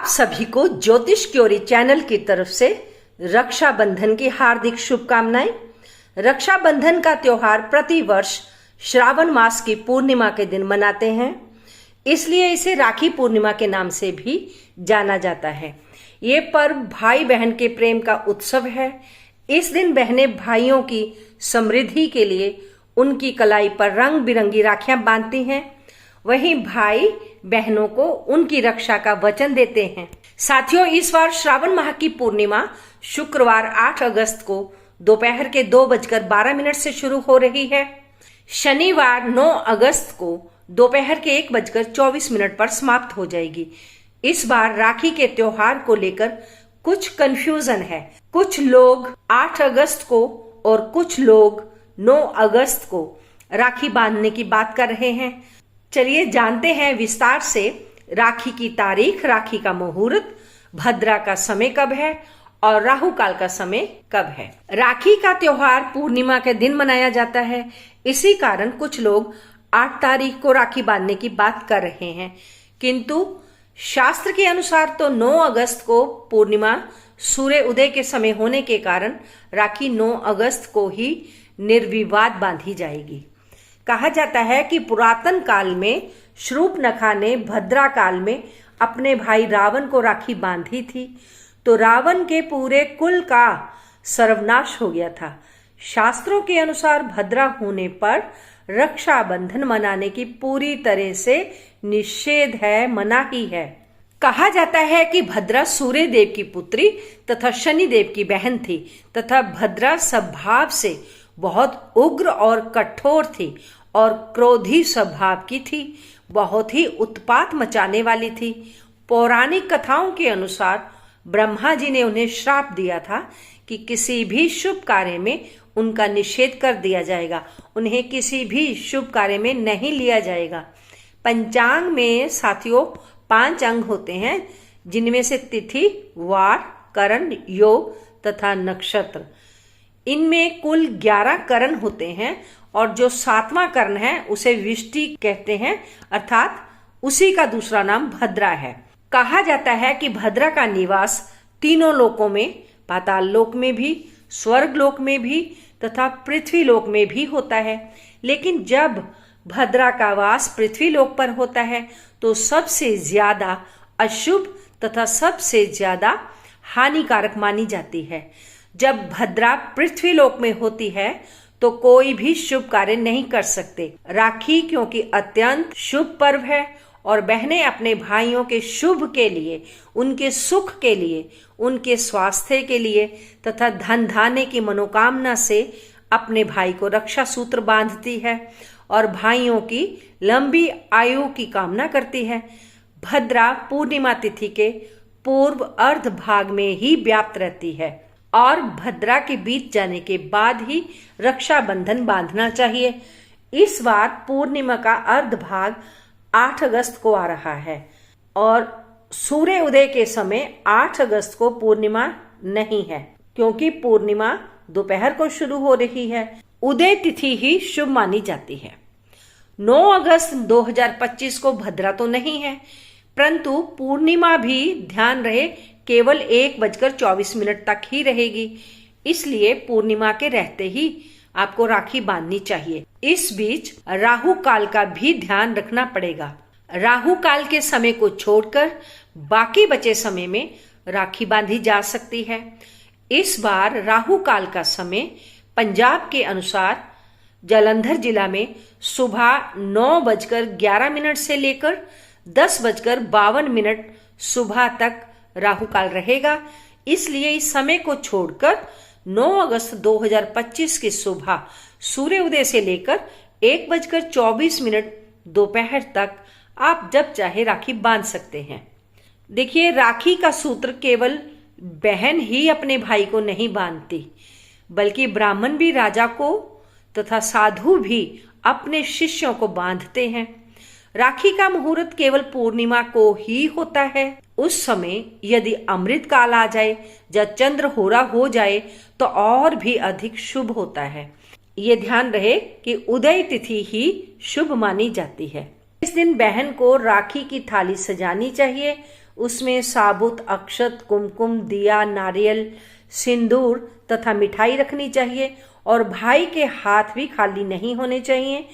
सभी को ज्योतिष क्योरी चैनल की तरफ से रक्षाबंधन की हार्दिक शुभकामनाएं। रक्षाबंधन का त्योहार प्रतिवर्ष श्रावण मास की पूर्णिमा के दिन मनाते हैं, इसलिए इसे राखी पूर्णिमा के नाम से भी जाना जाता है। ये पर्व भाई बहन के प्रेम का उत्सव है। इस दिन बहनें भाइयों की समृद्धि के लिए उनकी कलाई पर रंग बिरंगी राखियां बांधती हैं, वहीं भाई बहनों को उनकी रक्षा का वचन देते हैं। साथियों, इस बार श्रावण माह की पूर्णिमा शुक्रवार 8 अगस्त को दोपहर के 2:12 से शुरू हो रही है। शनिवार 9 अगस्त को दोपहर के 1:24 पर समाप्त हो जाएगी। इस बार राखी के त्योहार को लेकर कुछ कंफ्यूजन है। कुछ लोग 8 अगस्त को और कुछ लोग 9 अगस्त को राखी बांधने की बात कर रहे हैं। चलिए जानते हैं विस्तार से राखी की तारीख, राखी का मुहूर्त, भद्रा का समय कब है और राहु काल का समय कब है। राखी का त्योहार पूर्णिमा के दिन मनाया जाता है, इसी कारण कुछ लोग 8 तारीख को राखी बांधने की बात कर रहे हैं, किंतु शास्त्र के अनुसार तो 9 अगस्त को पूर्णिमा सूर्य उदय के समय होने के कारण राखी 9 अगस्त को ही निर्विवाद बांधी जाएगी। कहा जाता है कि पुरातन काल में शूर्पणखा ने भद्रा काल में अपने भाई रावण को राखी बांधी थी, तो रावण के पूरे कुल का सर्वनाश हो गया था। शास्त्रों के अनुसार भद्रा होने पर रक्षाबंधन मनाने की पूरी तरह से निषेध है, मनाही है। कहा जाता है कि भद्रा सूर्य देव की पुत्री तथा शनि देव की बहन थी तथा भद्रा स्वभाव से बहुत उग्र और कठोर थी और क्रोधी स्वभाव की थी, बहुत ही उत्पात मचाने वाली थी। पौराणिक कथाओं के अनुसार ब्रह्मा जी ने उन्हें श्राप दिया था कि किसी भी शुभ कार्य में उनका निषेध कर दिया जाएगा, उन्हें किसी भी शुभ कार्य में नहीं लिया जाएगा। पंचांग में साथियों 5 अंग होते हैं, जिनमें से तिथि, वार, करण, योग तथा नक्षत्र। इनमें कुल 11 करण होते हैं और जो 7वां करण है उसे विष्टि कहते हैं, अर्थात उसी का दूसरा नाम भद्रा है। कहा जाता है कि भद्रा का निवास तीनों लोकों में, पाताल लोक में भी, स्वर्ग लोक में भी तथा पृथ्वी लोक में भी होता है। लेकिन जब भद्रा का वास पृथ्वी लोक पर होता है तो सबसे ज्यादा अशुभ तथा सबसे ज्यादा हानिकारक मानी जाती है। जब भद्रा पृथ्वी लोक में होती है तो कोई भी शुभ कार्य नहीं कर सकते। राखी क्योंकि अत्यंत शुभ पर्व है और बहनें अपने भाइयों के शुभ के लिए, उनके सुख के लिए, उनके स्वास्थ्य के लिए तथा धन धान्य की मनोकामना से अपने भाई को रक्षा सूत्र बांधती है और भाइयों की लंबी आयु की कामना करती है। भद्रा पूर्णिमा तिथि के पूर्व अर्ध भाग में ही व्याप्त रहती है और भद्रा के बीत जाने के बाद ही रक्षाबंधन बांधना चाहिए। इस बार पूर्णिमा का अर्ध भाग 8 अगस्त को आ रहा है और सूर्य उदय के समय 8 अगस्त को पूर्णिमा नहीं है, क्योंकि पूर्णिमा दोपहर को शुरू हो रही है। उदय तिथि ही शुभ मानी जाती है। 9 अगस्त 2025 को भद्रा तो नहीं है, परंतु पूर्णिमा भी ध्यान रहे केवल 1:24 तक ही रहेगी, इसलिए पूर्णिमा के रहते ही आपको राखी बांधनी चाहिए। इस बीच राहु काल का भी ध्यान रखना पड़ेगा। राहु काल के समय को छोड़कर बाकी बचे समय में राखी बांधी जा सकती है। इस बार राहु काल का समय पंजाब के अनुसार जालंधर जिला में सुबह 9:11 से लेकर 10:52 सुबह तक राहु काल रहेगा, इसलिए इस समय को छोड़कर 9 अगस्त 2025 की सुबह सूर्य उदय से लेकर 1:24 दोपहर तक आप जब चाहे राखी बांध सकते हैं। देखिए, राखी का सूत्र केवल बहन ही अपने भाई को नहीं बांधती, बल्कि ब्राह्मण भी राजा को तथा साधु भी अपने शिष्यों को बांधते हैं। राखी का मुहूर्त केवल पूर्णिमा को ही होता है। उस समय यदि अमृत काल आ जाए या चंद्रहोरा हो जाए तो और भी अधिक शुभ होता है। ये ध्यान रहे कि उदय तिथि ही शुभ मानी जाती है। इस दिन बहन को राखी की थाली सजानी चाहिए उसमें साबुत अक्षत, कुमकुम, दिया, नारियल, सिंदूर तथा मिठाई रखनी चाहिए और भाई के हाथ भी खाली नहीं होने चाहिए।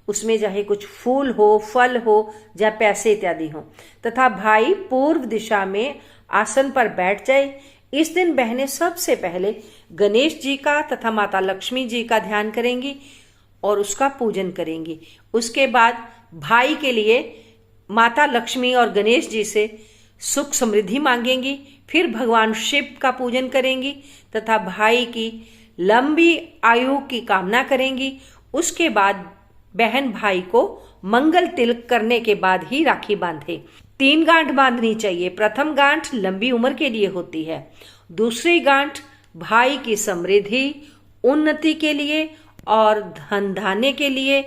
उसमें चाहे कुछ फूल हो, फल हो या पैसे इत्यादि हो तथा भाई पूर्व दिशा में आसन पर बैठ जाए। इस दिन बहनें सबसे पहले गणेश जी का तथा माता लक्ष्मी जी का ध्यान करेंगी और उसका पूजन करेंगी। उसके बाद भाई के लिए माता लक्ष्मी और गणेश जी से सुख समृद्धि मांगेंगी। फिर भगवान शिव का पूजन करेंगी तथा भाई की लंबी आयु की कामना करेंगी। उसके बाद बहन भाई को मंगल तिलक करने के बाद ही राखी बांधे। 3 गांठ बांधनी चाहिए। प्रथम गांठ लंबी उम्र के लिए होती है, दूसरी गांठ भाई की समृद्धि, उन्नति के लिए और धन धान्य के लिए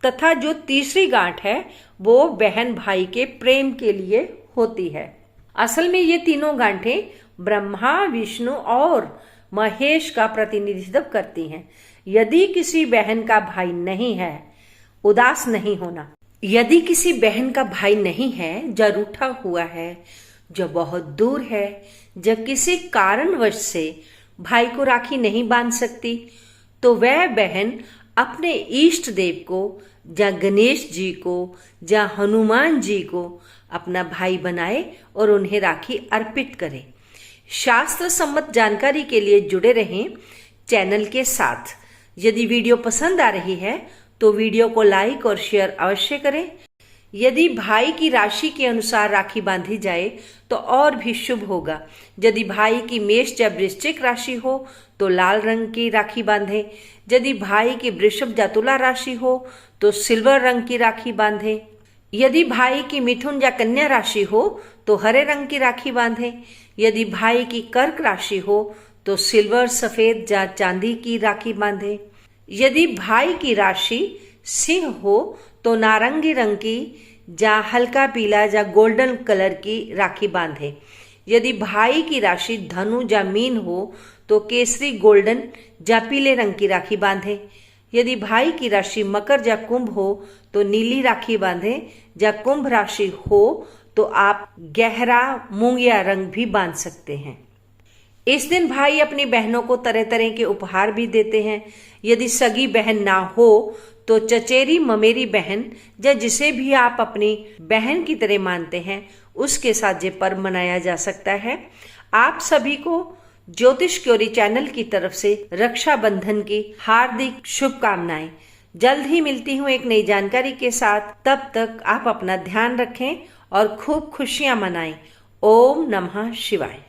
तथा जो तीसरी गांठ है वो बहन भाई के प्रेम के लिए होती है। असल में ये तीनों गांठें ब्रह्मा, विष्णु और महेश का प्रतिनिधित्व करती हैं। यदि किसी बहन का भाई नहीं है, उदास नहीं होना। यदि किसी बहन का भाई नहीं है, जो रूठा हुआ है, जो बहुत दूर है, जो किसी कारणवश से भाई को राखी नहीं बांध सकती, तो वह बहन अपने इष्ट देव को या गणेश जी को या हनुमान जी को अपना भाई बनाए और उन्हें राखी अर्पित करे। शास्त्र सम्मत जानकारी के लिए जुड़े रहें चैनल के साथ। यदि वीडियो पसंद आ रही है तो वीडियो को लाइक और शेयर अवश्य करें। यदि भाई की राशि के अनुसार राखी बांधी जाए तो और भी शुभ होगा। यदि भाई की मेष या वृश्चिक राशि हो तो लाल रंग की राखी बांधें। यदि भाई की वृषभ या तुला राशि हो तो सिल्वर रंग की राखी बांधें। यदि भाई की मिथुन या कन्या राशि हो तो हरे रंग की राखी बांधें। यदि भाई की कर्क राशि हो तो सिल्वर, सफेद या चांदी की राखी बांधें। यदि भाई की राशि सिंह हो तो नारंगी रंग की या हल्का पीला या गोल्डन कलर की राखी बांधे। यदि भाई की राशि धनु या मीन हो तो केसरी, गोल्डन या पीले रंग की राखी बांधे। यदि भाई की राशि मकर या कुंभ हो तो नीली राखी बांधे। या कुंभ राशि हो तो आप गहरा मूंगिया रंग भी बांध सकते हैं। इस दिन भाई अपनी बहनों को तरह तरह के उपहार भी देते हैं। यदि सगी बहन ना हो तो चचेरी, ममेरी बहन या जिसे भी आप अपनी बहन की तरह मानते हैं उसके साथ ये पर्व मनाया जा सकता है। आप सभी को ज्योतिष क्योरी चैनल की तरफ से रक्षाबंधन की हार्दिक शुभकामनाएं। जल्द ही मिलती हूँ एक नई जानकारी के साथ। तब तक आप अपना ध्यान रखें और खूब खुशियां मनाएं। ओम नमः शिवाय।